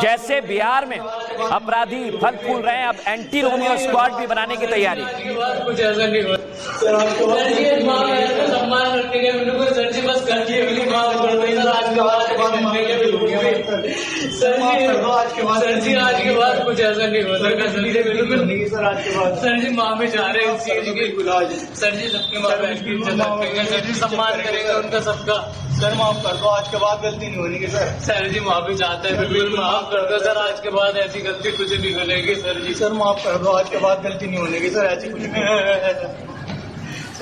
जैसे बिहार में अपराधी फल फूल रहे हैं, अब एंटी रोमियो स्क्वाड भी बनाने की तैयारी। कुछ ऐसा नहीं हुआ सम्मान रखने के सर जी, बस कर दिए सर जी, आज के बाद कुछ ऐसा नहीं हो सका सर जी, बिल्कुल सर जी, माँ भी जा रहे हैं इस चीज की। सर जी सबके माँ बहन की इज्जत रखेंगे सर जी, सम्मान करेंगे उनका सबका। सर माफ कर दो, आज के बाद गलती नहीं होनी सर। सर जी माफी चाहते हैं, बिल्कुल माफ कर दो सर, आज के बाद ऐसी गलती कुछ नहीं मिलेगी सर जी। सर माफ कर दो, आज के बाद गलती नहीं होने की सर, ऐसी कुछ नहीं।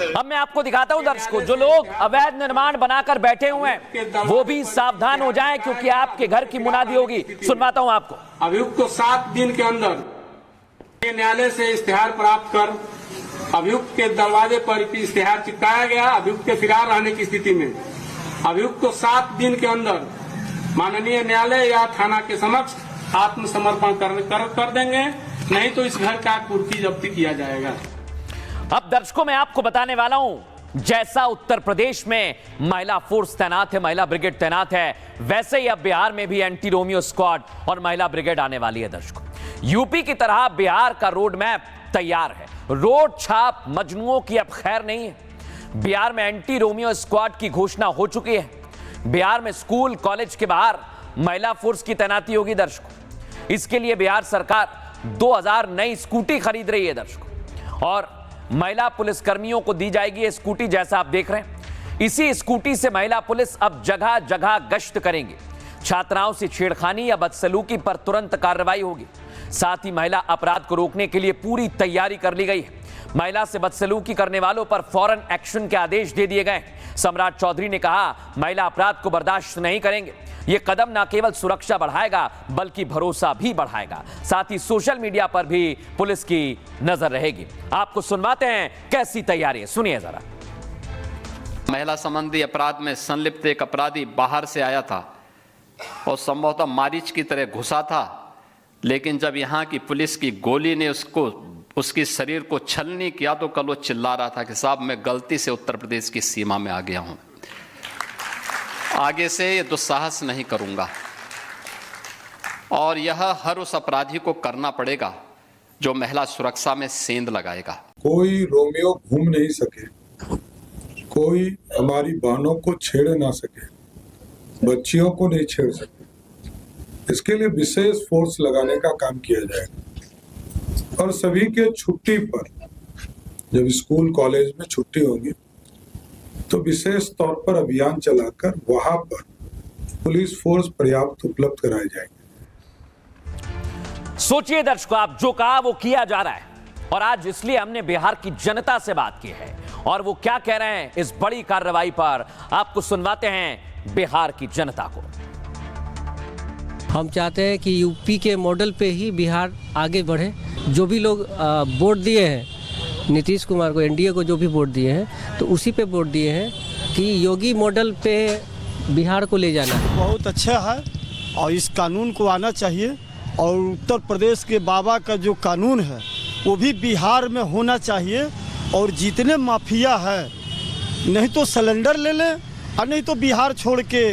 अब मैं आपको दिखाता हूं दर्शकों, जो लोग अवैध निर्माण बनाकर बैठे हुए हैं वो भी सावधान हो जाएं, क्योंकि आपके घर की मुनादी होगी। सुनवाता हूं आपको। अभियुक्त को 7 दिन के अंदर न्यायालय से इश्तेहार प्राप्त कर अभियुक्त के दरवाजे पर इश्तेहार चिपकाया गया। अभियुक्त के फरार रहने की स्थिति में अभियुक्त को 7 दिन के अंदर माननीय न्यायालय या थाना के समक्ष आत्मसमर्पण कर देंगे, नहीं तो इस घर का कुर्की जब्ती किया जाएगा। अब दर्शकों मैं आपको बताने वाला हूं, जैसा उत्तर प्रदेश में महिला फोर्स तैनात है, महिला ब्रिगेड तैनात है, वैसे ही अब बिहार में भी एंटी रोमियो स्क्वाड और महिला ब्रिगेड आने वाली है। दर्शकों, यूपी की तरह बिहार का रोड मैप तैयार है। रोड छाप मजनुओं की अब खैर नहीं है। बिहार में एंटी रोमियो स्क्वाड की घोषणा हो चुकी है। बिहार में स्कूल कॉलेज के बाहर महिला फोर्स की तैनाती होगी। दर्शकों, इसके लिए बिहार सरकार 2000 नई स्कूटी खरीद रही है। दर्शकों, और महिला पुलिस कर्मियों को दी जाएगी ये स्कूटी, जैसा आप देख रहे हैं। इसी स्कूटी से महिला पुलिस अब जगह जगह गश्त करेंगे। छात्राओं से छेड़खानी या बदसलूकी पर तुरंत कार्रवाई होगी। साथ ही महिला अपराध को रोकने के लिए पूरी तैयारी कर ली गई है। महिला से बदसलूकी करने वालों पर फौरन एक्शन के आदेश दे दिए गए। सम्राट चौधरी ने कहा, महिला अपराध को बर्दाश्त नहीं करेंगे। यह कदम न केवल सुरक्षा बढ़ाएगा बल्कि भरोसा भी बढ़ाएगा। साथ ही सोशल मीडिया पर भी पुलिस की नजर रहेगी। आपको सुनवाते हैं कैसी तैयारी है, सुनिए जरा। महिला संबंधी अपराध में संलिप्त एक अपराधी बाहर से आया था और संभवतः मारीच की तरह घुसा था, लेकिन जब यहाँ की पुलिस की गोली ने उसकी शरीर को छलनी किया तो कल वो चिल्ला रहा था कि साहब मैं गलती से उत्तर प्रदेश की सीमा में आ गया हूं, आगे से ये दुस्साहस नहीं करूंगा। और यह हर उस अपराधी को करना पड़ेगा जो महिला सुरक्षा में सेंध लगाएगा। कोई रोमियो घूम नहीं सके, कोई हमारी बहनों को छेड़ ना सके, बच्चियों को नहीं छेड़ सके। इसके लिए विशेष फोर्स लगाने का काम किया जाएगा। और सभी के छुट्टी पर, जब स्कूल कॉलेज में छुट्टी होगी तो विशेष तौर पर अभियान चलाकर वहां पर पुलिस फोर्स पर्याप्त उपलब्ध कराई जाएगी। सोचिए दर्शकों, आप जो कहा वो किया जा रहा है। और आज इसलिए हमने बिहार की जनता से बात की है और वो क्या कह रहे हैं इस बड़ी कार्रवाई पर, आपको सुनवाते हैं बिहार की जनता को। हम चाहते हैं कि यूपी के मॉडल पे ही बिहार आगे बढ़े। जो भी लोग वोट दिए हैं नीतीश कुमार को, एनडीए को जो भी वोट दिए हैं, तो उसी पे वोट दिए हैं कि योगी मॉडल पे बिहार को ले जाना है। बहुत अच्छा है और इस कानून को आना चाहिए। और उत्तर प्रदेश के बाबा का जो कानून है वो भी बिहार में होना चाहिए। और जितने माफिया है, नहीं तो सिलेंडर ले लें और नहीं तो बिहार छोड़ के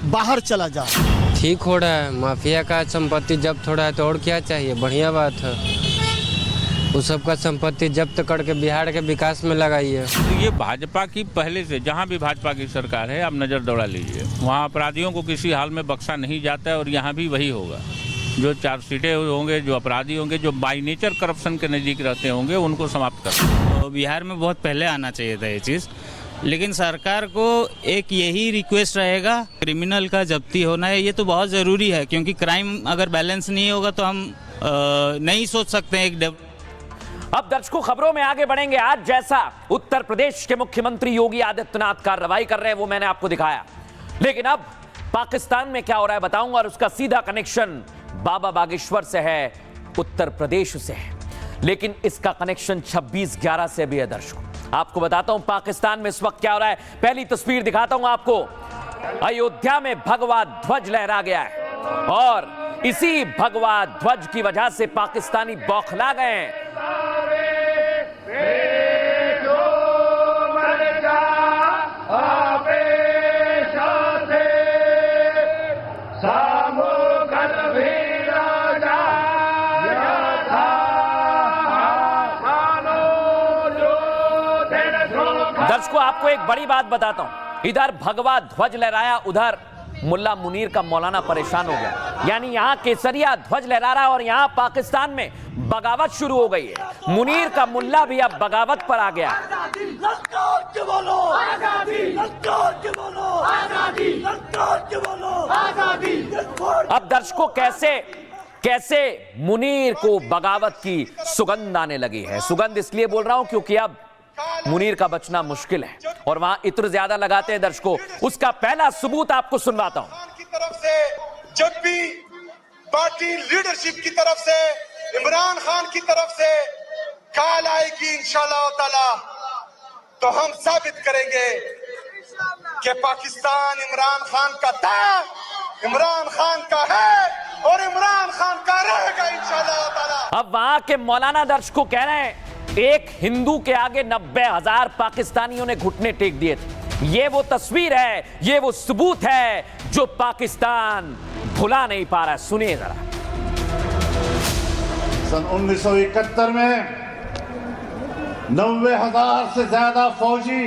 बाहर चला जाए। ठीक हो रहा है, माफिया का संपत्ति जब्त हो रहा है तो और क्या चाहिए, बढ़िया बात है। उस सबका संपत्ति जब्त करके बिहार के विकास में लगाइए। तो ये भाजपा की पहले से, जहाँ भी भाजपा की सरकार है, आप नज़र दौड़ा लीजिए, वहाँ अपराधियों को किसी हाल में बख्शा नहीं जाता है। और यहाँ भी वही होगा। जो चार्जशीटें होंगे, जो अपराधी होंगे, जो बाई नेचर करप्शन के नज़दीक रहते होंगे, उनको समाप्त कर। तो बिहार में बहुत पहले आना चाहिए था ये चीज़, लेकिन सरकार को एक यही रिक्वेस्ट रहेगा, क्रिमिनल का जब्ती होना है। ये तो बहुत ज़रूरी है, क्योंकि क्राइम अगर बैलेंस नहीं होगा तो हम नहीं सोच सकते हैं एक। अब दर्शकों, खबरों में आगे बढ़ेंगे। आज जैसा उत्तर प्रदेश के मुख्यमंत्री योगी आदित्यनाथ कार्रवाई कर रहे हैं वो मैंने आपको दिखाया, लेकिन अब पाकिस्तान में क्या हो रहा है बताऊंगा। और उसका सीधा कनेक्शन बाबा बागेश्वर से है, उत्तर प्रदेश से है, लेकिन इसका कनेक्शन 26/11 से भी है। दर्शकों, आपको बताता हूं पाकिस्तान में इस वक्त क्या हो रहा है। पहली तस्वीर दिखाता हूं आपको। अयोध्या में भगवा ध्वज लहरा गया है और इसी भगवा ध्वज की वजह से पाकिस्तानी बौखला गए हैं। सामो घर भी दर्शकों, आपको एक बड़ी बात बताता हूं, इधर भगवा ध्वज लहराया, उधर मुल्ला मुनीर का मौलाना परेशान हो गया। यानी यहां केसरिया ध्वज लहरा रहा और यहां पाकिस्तान में बगावत शुरू हो गई है। मुनीर का मुल्ला भी अब बगावत पर आ गया। अब दर्शकों कैसे मुनीर को बगावत की सुगंध आने लगी है। सुगंध इसलिए बोल रहा हूं क्योंकि अब मुनीर का बचना मुश्किल है और वहां इत्र ज्यादा लगाते हैं दर्शकों। उसका पहला सबूत आपको सुनवाता हूं। की तरफ से जब भी पार्टी लीडरशिप की तरफ से, इमरान खान की तरफ से कॉल आएगी इंशाअल्लाह ताला, तो हम साबित करेंगे कि पाकिस्तान इमरान खान का था, इमरान खान का है और इमरान खान का रहेगा इंशाअल्लाह ताला। अब वहां के मौलाना दर्शकों कह रहे हैं एक हिंदू के आगे 90,000 पाकिस्तानियों ने घुटने टेक दिए थे। ये वो तस्वीर है, ये वो सबूत है जो पाकिस्तान भुला नहीं पा रहा है। सुनिए जरा। सन 1971 में 90,000 से ज्यादा फौजी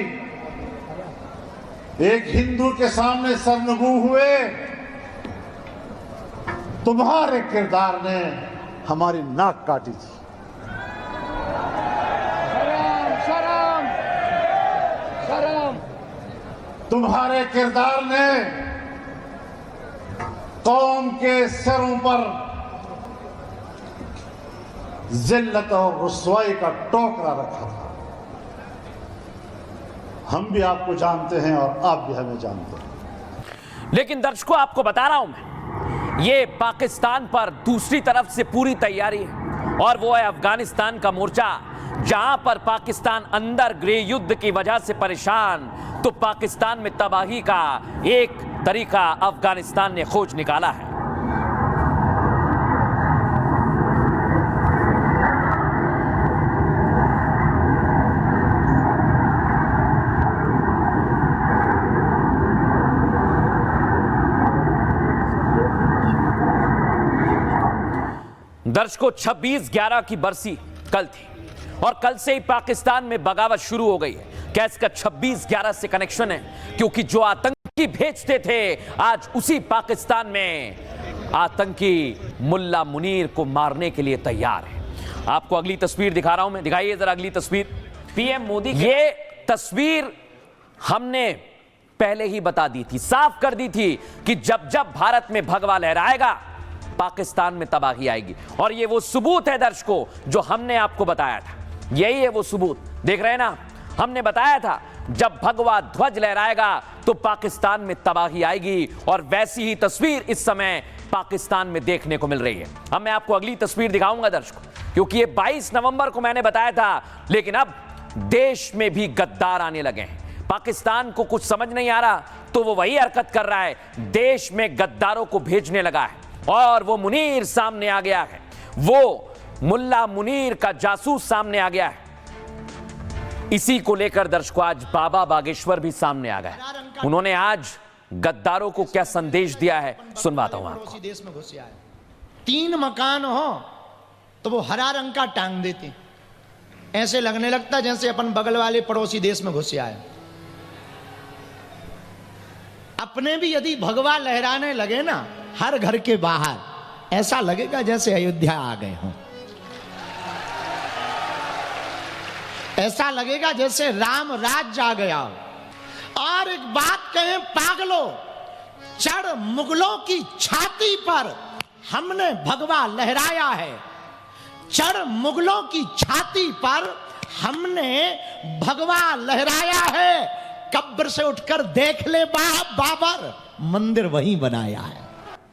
एक हिंदू के सामने सरनगू हुए। तुम्हारे किरदार ने हमारी नाक काटी थी। तुम्हारे किरदार ने कौम के सिरों पर जिल्लत और रुसवाई का टोकरा रखा था। हम भी आपको जानते हैं और आप भी हमें जानते हैं। लेकिन दर्शकों, आपको बता रहा हूं मैं, ये पाकिस्तान पर दूसरी तरफ से पूरी तैयारी है और वो है अफगानिस्तान का मोर्चा, जहां पर पाकिस्तान अंदर गृह युद्ध की वजह से परेशान, तो पाकिस्तान में तबाही का एक तरीका अफगानिस्तान ने खोज निकाला है। दर्शकों, 26/11 की बरसी कल थी और कल से ही पाकिस्तान में बगावत शुरू हो गई है। क्या इसका 26/11 से कनेक्शन है? क्योंकि जो आतंकी भेजते थे आज उसी पाकिस्तान में आतंकी मुल्ला मुनीर को मारने के लिए तैयार है। आपको अगली तस्वीर दिखा रहा हूं मैं, दिखाइए जरा अगली तस्वीर। पीएम मोदी, ये तस्वीर हमने पहले ही बता दी थी, साफ कर दी थी कि जब जब भारत में भगवा लहराएगा पाकिस्तान में तबाही आएगी। और ये वो सबूत है दर्शकों जो हमने आपको बताया था। यही है वो सबूत, देख रहे हैं ना, हमने बताया था जब भगवा ध्वज लहराएगा तो पाकिस्तान में तबाही आएगी और वैसी ही तस्वीर इस समय पाकिस्तान में देखने को मिल रही है। अब मैं आपको अगली तस्वीर दिखाऊंगा दर्शकों, क्योंकि ये 22 नवंबर को मैंने बताया था, लेकिन अब देश में भी गद्दार आने लगे हैं। पाकिस्तान को कुछ समझ नहीं आ रहा तो वो वही हरकत कर रहा है, देश में गद्दारों को भेजने लगा है और वो मुनीर सामने आ गया है, वो मुल्ला मुनीर का जासूस सामने आ गया है। इसी को लेकर दर्शकों आज बाबा बागेश्वर भी सामने आ गए। उन्होंने आज गद्दारों को क्या संदेश दिया है सुनवाता हूं आपको। देश में घुसे आए, 3 मकान हो तो वो हरा रंग का टांग देते, ऐसे लगने लगता जैसे अपन बगल वाले पड़ोसी देश में घुसे आए। अपने भी यदि भगवा लहराने लगे ना हर घर के बाहर, ऐसा लगेगा जैसे अयोध्या आ गए हों, ऐसा लगेगा जैसे राम राज्य आ गया हो। और एक बात कहें पागलों, चढ़ मुगलों की छाती पर हमने भगवा लहराया है, चढ़ मुगलों की छाती पर हमने भगवा लहराया है। कब्र से उठकर देख ले बाबर, मंदिर वहीं बनाया है।